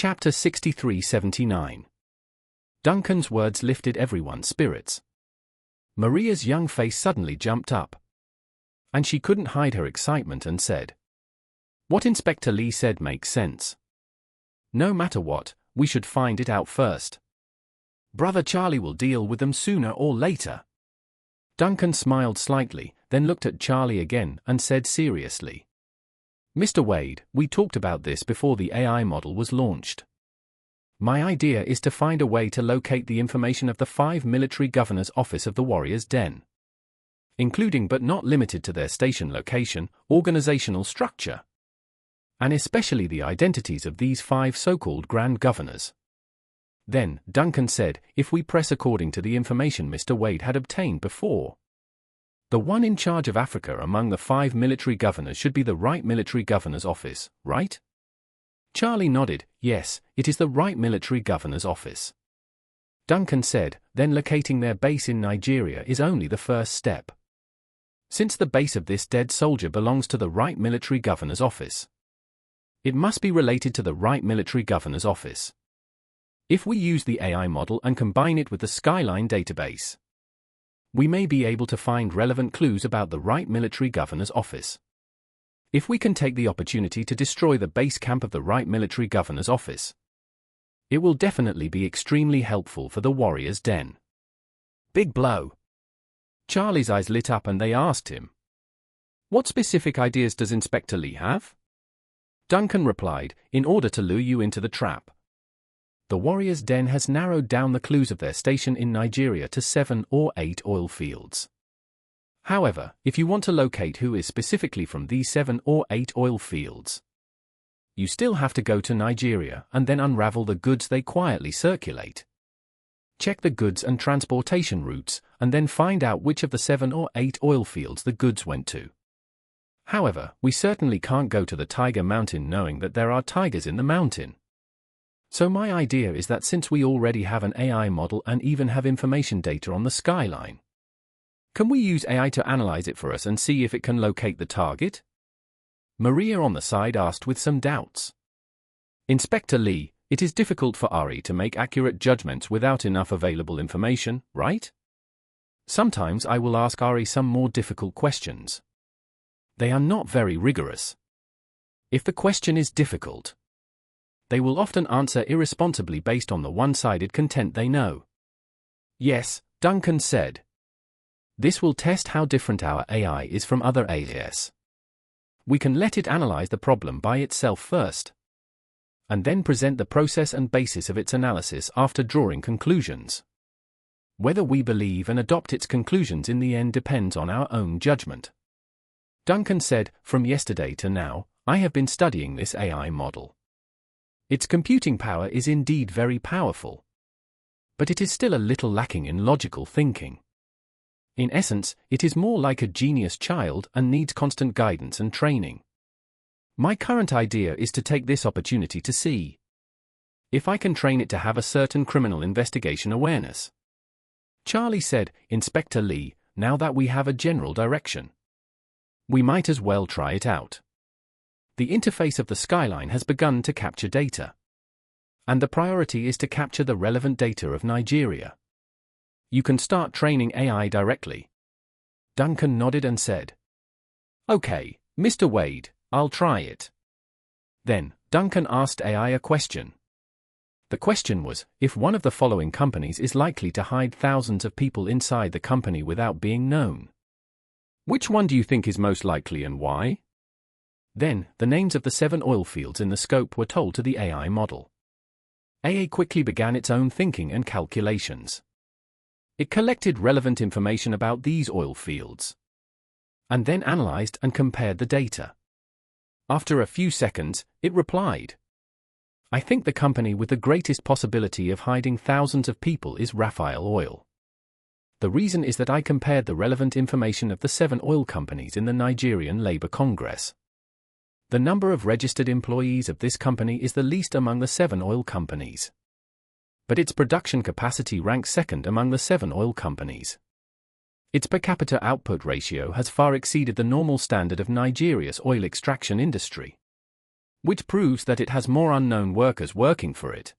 Chapter 63-79. Duncan's words lifted everyone's spirits. Maria's young face suddenly jumped up. And she couldn't hide her excitement and said, "What Inspector Lee said makes sense. No matter what, we should find it out first. Brother Charlie will deal with them sooner or later." Duncan smiled slightly, then looked at Charlie again and said seriously, "Mr. Wade, we talked about this before the AI model was launched. My idea is to find a way to locate the information of the 5 military governors' office of the Warriors' Den, including but not limited to their station location, organizational structure, and especially the identities of these 5 so-called Grand Governors." Then, Duncan said, "If we press according to the information Mr. Wade had obtained before, the one in charge of Africa among the 5 military governors should be the right military governor's office, right?" Charlie nodded. "Yes, it is the right military governor's office." Duncan said, "Then locating their base in Nigeria is only the first step. Since the base of this dead soldier belongs to the right military governor's office, it must be related to the right military governor's office. If we use the AI model and combine it with the Skyline database, we may be able to find relevant clues about the right military governor's office. If we can take the opportunity to destroy the base camp of the right military governor's office, it will definitely be extremely helpful for the Warriors' Den." Big blow. Charlie's eyes lit up and they asked him, "What specific ideas does Inspector Lee have?" Duncan replied, "In order to lure you into the trap, the Warriors' Den has narrowed down the clues of their station in Nigeria to 7 or 8 oil fields. However, if you want to locate who is specifically from these 7 or 8 oil fields, you still have to go to Nigeria and then unravel the goods they quietly circulate. Check the goods and transportation routes, and then find out which of the 7 or 8 oil fields the goods went to. However, we certainly can't go to the Tiger Mountain knowing that there are tigers in the mountain. So my idea is that since we already have an AI model and even have information data on the Skyline, can we use AI to analyze it for us and see if it can locate the target?" Maria on the side asked with some doubts. "Inspector Lee, it is difficult for Ari to make accurate judgments without enough available information, right? Sometimes I will ask Ari some more difficult questions. They are not very rigorous. If the question is difficult, they will often answer irresponsibly based on the one-sided content they know." "Yes," Duncan said. "This will test how different our AI is from other AIs. We can let it analyze the problem by itself first, and then present the process and basis of its analysis after drawing conclusions. Whether we believe and adopt its conclusions in the end depends on our own judgment." Duncan said, "From yesterday to now, I have been studying this AI model. Its computing power is indeed very powerful, but it is still a little lacking in logical thinking. In essence, it is more like a genius child and needs constant guidance and training. My current idea is to take this opportunity to see if I can train it to have a certain criminal investigation awareness." Charlie said, "Inspector Lee, now that we have a general direction, we might as well try it out. The interface of the Skyline has begun to capture data, and the priority is to capture the relevant data of Nigeria. You can start training AI directly." Duncan nodded and said, "Okay, Mr. Wade, I'll try it." Then, Duncan asked AI a question. The question was, if one of the following companies is likely to hide thousands of people inside the company without being known, which one do you think is most likely and why? Then, the names of the 7 oil fields in the scope were told to the AI model. AI quickly began its own thinking and calculations. It collected relevant information about these oil fields, and then analyzed and compared the data. After a few seconds, it replied, "I think the company with the greatest possibility of hiding thousands of people is Raphael Oil. The reason is that I compared the relevant information of the 7 oil companies in the Nigerian Labour Congress. The number of registered employees of this company is the least among the 7 oil companies, but its production capacity ranks second among the 7 oil companies. Its per capita output ratio has far exceeded the normal standard of Nigeria's oil extraction industry. which proves that it has more unknown workers working for it.